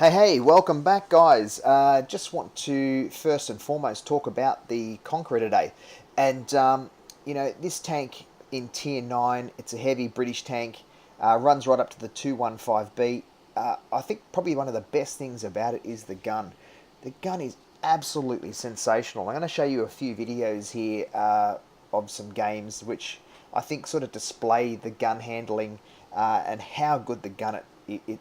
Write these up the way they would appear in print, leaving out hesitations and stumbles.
Hey, welcome back, guys. Just want to first and foremost talk about the Conqueror today. And, this tank in Tier 9, it's a heavy British tank, runs right up to the 215B. I think probably one of the best things about it is the gun. The gun is absolutely sensational. I'm going to show you a few videos here of some games which I think sort of display the gun handling and how good the gun it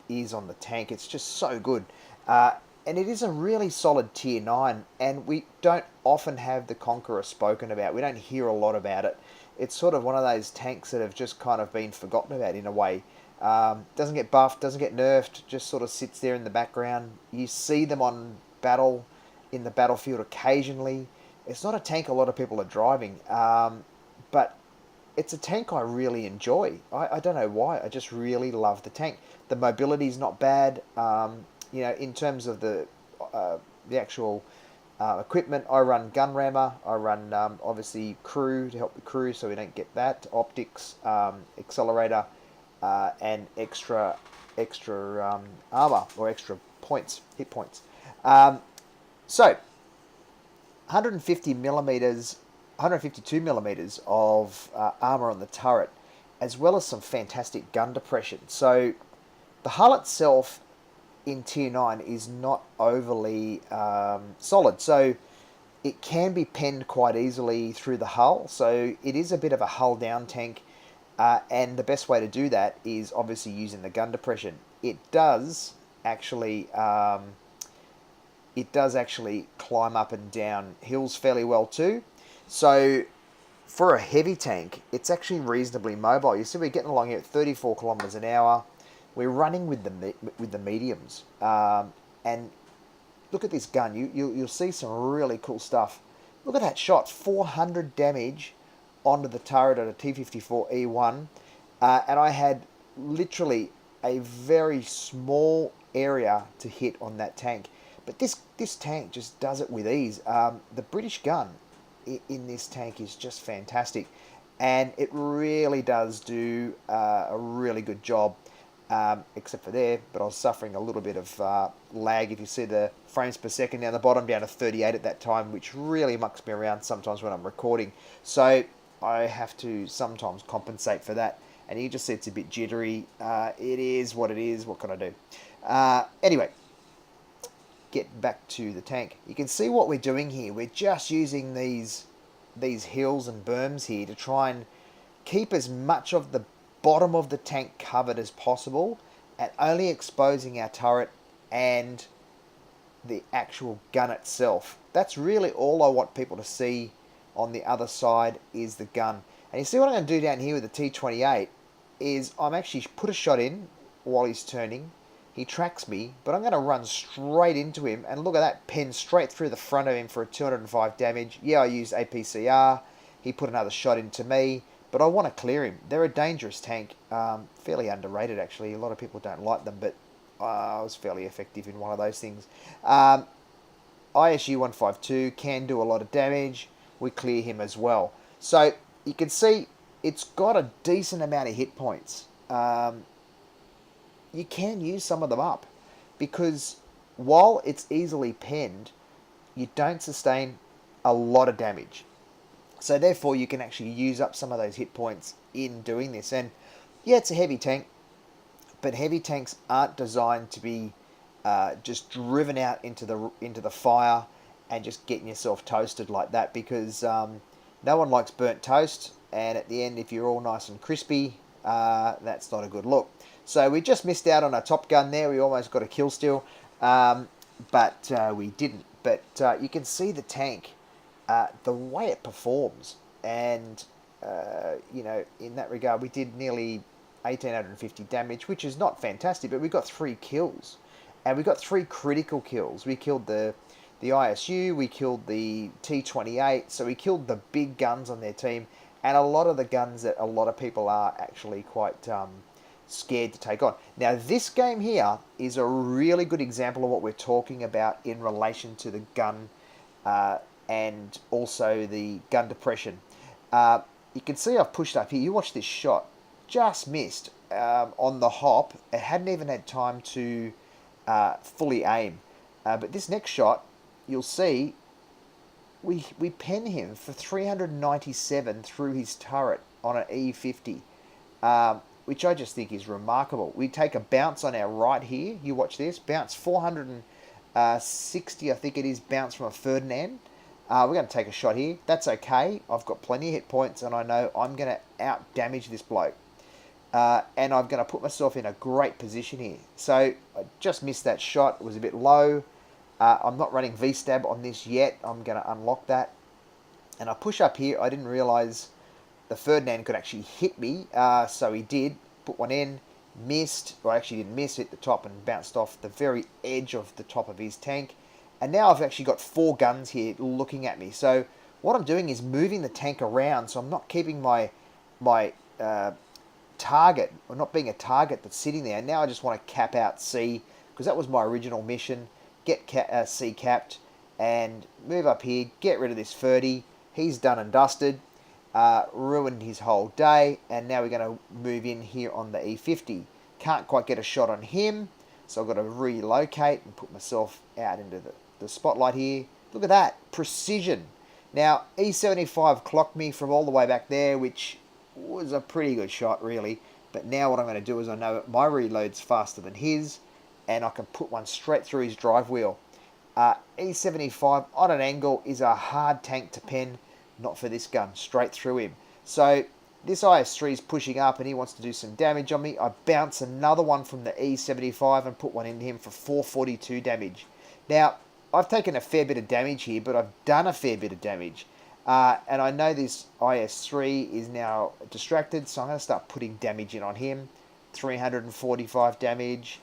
is on the tank. It's just so good. Uh, and it is a really solid tier 9, and we don't often have the Conqueror spoken about. We don't hear a lot about it. It's sort of one of those tanks that have just kind of been forgotten about in a way. Doesn't get buffed, doesn't get nerfed, just sort of sits there in the background. You see them on battle in the battlefield occasionally. It's not a tank a lot of people are driving, but it's a tank I really enjoy. I don't know why. I just really love the tank. The mobility is not bad. In terms of the actual equipment, I run gun rammer. I run obviously crew to help the crew, so we don't get that optics, accelerator, and extra armor or extra points, hit points. So 150 millimeters, 152 millimeters of armor on the turret, as well as some fantastic gun depression. So the hull itself in Tier 9 is not overly solid. So it can be penned quite easily through the hull. So it is a bit of a hull down tank. And the best way to do that is obviously using the gun depression. It does actually climb up and down hills fairly well too. So for a heavy tank, it's actually reasonably mobile. You see, we're getting along here at 34 kilometers an hour. We're running with the mediums, and look at this gun. You'll see some really cool stuff. Look at that shot, 400 damage onto the turret at a T54E1, and I had literally a very small area to hit on that tank. But this tank just does it with ease. The British gun in this tank is just fantastic, and it really does do a really good job. Except for there, but I was suffering a little bit of lag. If you see the frames per second down the bottom, down to 38 at that time, which really mucks me around sometimes when I'm recording. So I have to sometimes compensate for that. And you just see it's a bit jittery. It is what it is. What can I do? Anyway, get back to the tank. You can see what we're doing here. We're just using these hills and berms here to try and keep as much of the bottom of the tank covered as possible, and only exposing our turret and the actual gun itself. That's really all I want people to see on the other side is the gun. And you see what I'm going to do down here with the T28 is I'm actually put a shot in while he's turning. He tracks me, but I'm going to run straight into him, and look at that, pen straight through the front of him for a 205 damage. Yeah, I used APCR. He put another shot into me, but I want to clear him. They're a dangerous tank, fairly underrated actually. A lot of people don't like them, but I was fairly effective in one of those things. ISU 152 can do a lot of damage. We clear him as well. So you can see it's got a decent amount of hit points. You can use some of them up, because while it's easily penned, you don't sustain a lot of damage. So therefore you can actually use up some of those hit points in doing this. And yeah, it's a heavy tank, but heavy tanks aren't designed to be just driven out into the fire and just getting yourself toasted like that, because no one likes burnt toast, and at the end, if you're all nice and crispy, that's not a good look. So we just missed out on a Top Gun there. We almost got a kill steal, but we didn't. But you can see the tank, the way it performs, and in that regard, we did nearly 1,850 damage, which is not fantastic, but we got 3 kills, and we got 3 critical kills. We killed the ISU, we killed the T28, so we killed the big guns on their team, and a lot of the guns that a lot of people are actually quite scared to take on. Now, this game here is a really good example of what we're talking about in relation to the gun and also the gun depression. You can see I've pushed up here. You watch this shot. Just missed on the hop. It hadn't even had time to fully aim. But this next shot, you'll see, we pen him for 397 through his turret on an E50, which I just think is remarkable. We take a bounce on our right here. You watch this. Bounce 460, I think it is, bounce from a Ferdinand. We're going to take a shot here. That's okay. I've got plenty of hit points, and I know I'm going to out-damage this bloke. And I'm going to put myself in a great position here. So I just missed that shot. It was a bit low. I'm not running V-stab on this yet. I'm going to unlock that. And I push up here. I didn't realise the Ferdinand could actually hit me. So he did. Put one in. Missed. Well, I actually didn't miss. Hit the top and bounced off the very edge of the top of his tank. And now I've actually got 4 guns here looking at me. So what I'm doing is moving the tank around. So I'm not keeping my target, or not being a target that's sitting there. And now I just want to cap out C, because that was my original mission. Get C capped and move up here, get rid of this 30. He's done and dusted, ruined his whole day, and now we're going to move in here on the E50. Can't quite get a shot on him, so I've got to relocate and put myself out into the spotlight here. Look at that, precision. Now, E75 clocked me from all the way back there, which was a pretty good shot, really. But now what I'm going to do is, I know my reload's faster than his, and I can put one straight through his drive wheel. E75 on an angle is a hard tank to pen, not for this gun, straight through him. So this IS-3 is pushing up and he wants to do some damage on me. I bounce another one from the E75 and put one into him for 442 damage. Now, I've taken a fair bit of damage here, but I've done a fair bit of damage. And I know this IS-3 is now distracted, so I'm going to start putting damage in on him. 345 damage.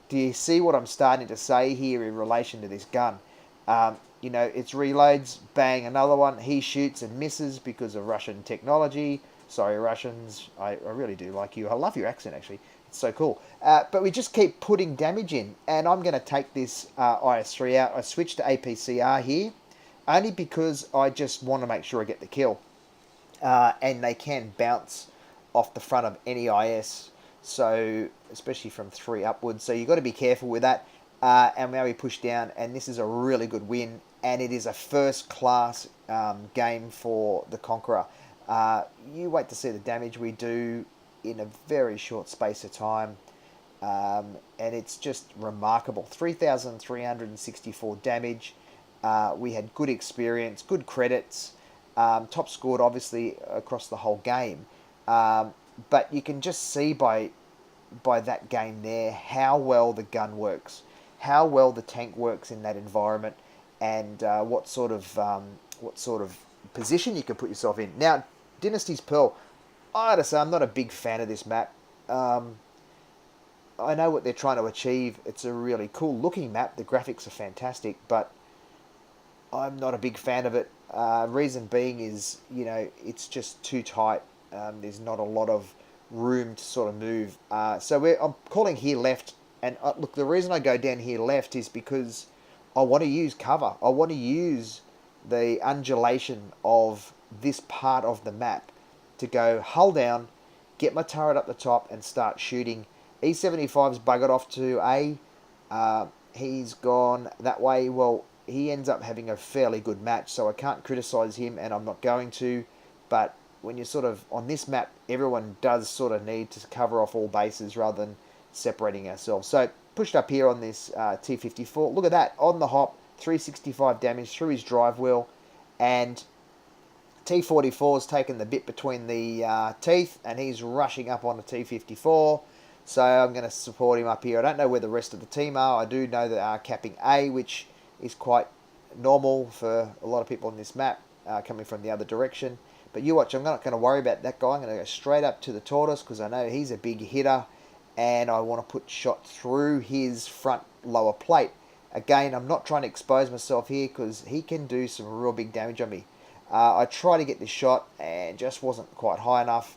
Do you see what I'm starting to say here in relation to this gun? You know, it's reloads, bang, another one. He shoots and misses because of Russian technology. Sorry, Russians, I really do like you. I love your accent, actually. It's so cool. But we just keep putting damage in, and I'm going to take this IS-3 out. I switched to APCR here, only because I just want to make sure I get the kill. And they can bounce off the front of any IS, so especially from 3 upwards. So you've got to be careful with that. And now we push down, and this is a really good win, and it is a first-class game for the Conqueror. You wait to see the damage we do in a very short space of time, and it's just remarkable. 3,364 damage. We had good experience, good credits, top scored obviously across the whole game. But you can just see by that game there how well the gun works, how well the tank works in that environment, and what sort of position you can put yourself in. Now, Dynasty's Pearl, I gotta say, I'm not a big fan of this map. I know what they're trying to achieve. It's a really cool looking map. The graphics are fantastic, but I'm not a big fan of it. Reason being is, you know, it's just too tight. There's not a lot of room to sort of move. So I'm calling here left. And look, the reason I go down here left is because I want to use cover. I want to use the undulation of this part of the map to go hull down, get my turret up the top, and start shooting. E75's buggered off to A. He's gone that way. Well, he ends up having a fairly good match, so I can't criticise him, and I'm not going to. But when you're sort of on this map, everyone does sort of need to cover off all bases rather than separating ourselves. So pushed up here on this T54. Look at that, on the hop, 365 damage through his drive wheel, and T44's taken the bit between the teeth, and he's rushing up on the T54. So I'm going to support him up here. I don't know where the rest of the team are. I do know that are capping A, which is quite normal for a lot of people on this map, coming from the other direction. But you watch, I'm not going to worry about that guy. I'm going to go straight up to the Tortoise because I know he's a big hitter, and I want to put shot through his front lower plate. Again, I'm not trying to expose myself here because he can do some real big damage on me. I tried to get this shot and just wasn't quite high enough.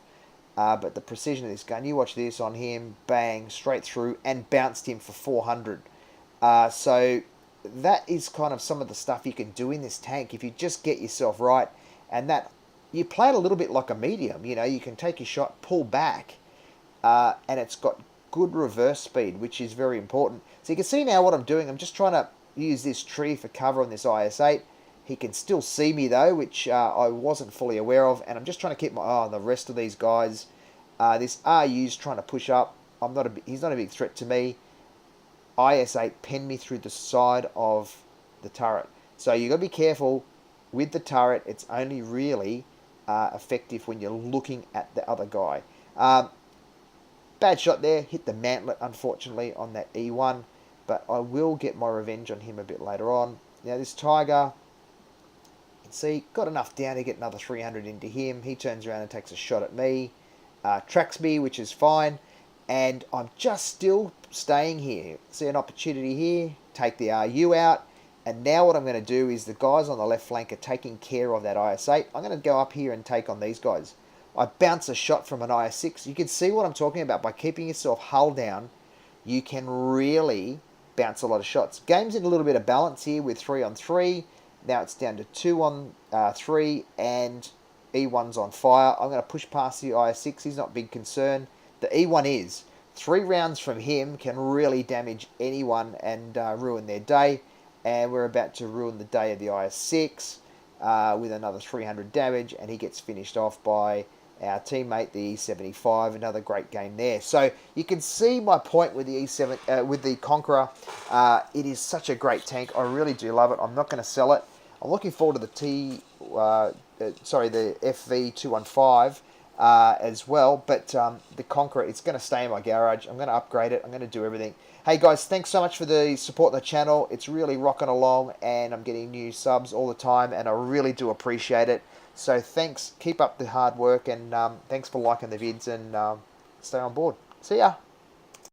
But the precision of this gun, you watch this on him, bang, straight through, and bounced him for 400. So that is kind of some of the stuff you can do in this tank if you just get yourself right. And that you play it a little bit like a medium. You know, you can take your shot, pull back, and it's got good reverse speed, which is very important. So you can see now what I'm doing. I'm just trying to use this tree for cover on this IS-8. He can still see me though, which I wasn't fully aware of, and I'm just trying to keep my eye on the rest of these guys. This RU's trying to push up. He's not a big threat to me. IS-8 penned me through the side of the turret. So you got to be careful with the turret. It's only really effective when you're looking at the other guy. Bad shot there. Hit the mantlet, unfortunately, on that E1. But I will get my revenge on him a bit later on. Now, this Tiger, you can see, got enough down to get another 300 into him. He turns around and takes a shot at me. Tracks me, which is fine. And I'm just still staying here. See an opportunity here. Take the RU out. And now what I'm going to do is the guys on the left flank are taking care of that IS-8. I'm going to go up here and take on these guys. I bounce a shot from an IS-6. You can see what I'm talking about. By keeping yourself hull down, you can really bounce a lot of shots. Game's in a little bit of balance here with 3 on 3. Now it's down to 2 on 3 and E1's on fire. I'm going to push past the IS-6. He's not a big concern. The E1 is. 3 rounds from him can really damage anyone and ruin their day. And we're about to ruin the day of the IS-6 with another 300 damage. And he gets finished off by our teammate, the E75. Another great game there. So you can see my point with the E7, with the Conqueror. It is such a great tank. I really do love it. I'm not going to sell it. I'm looking forward to the the FV215 as well. But the Conqueror, it's going to stay in my garage. I'm going to upgrade it. I'm going to do everything. Hey guys, thanks so much for the support on the channel. It's really rocking along, and I'm getting new subs all the time, and I really do appreciate it. So thanks. Keep up the hard work, and thanks for liking the vids, and stay on board. See ya.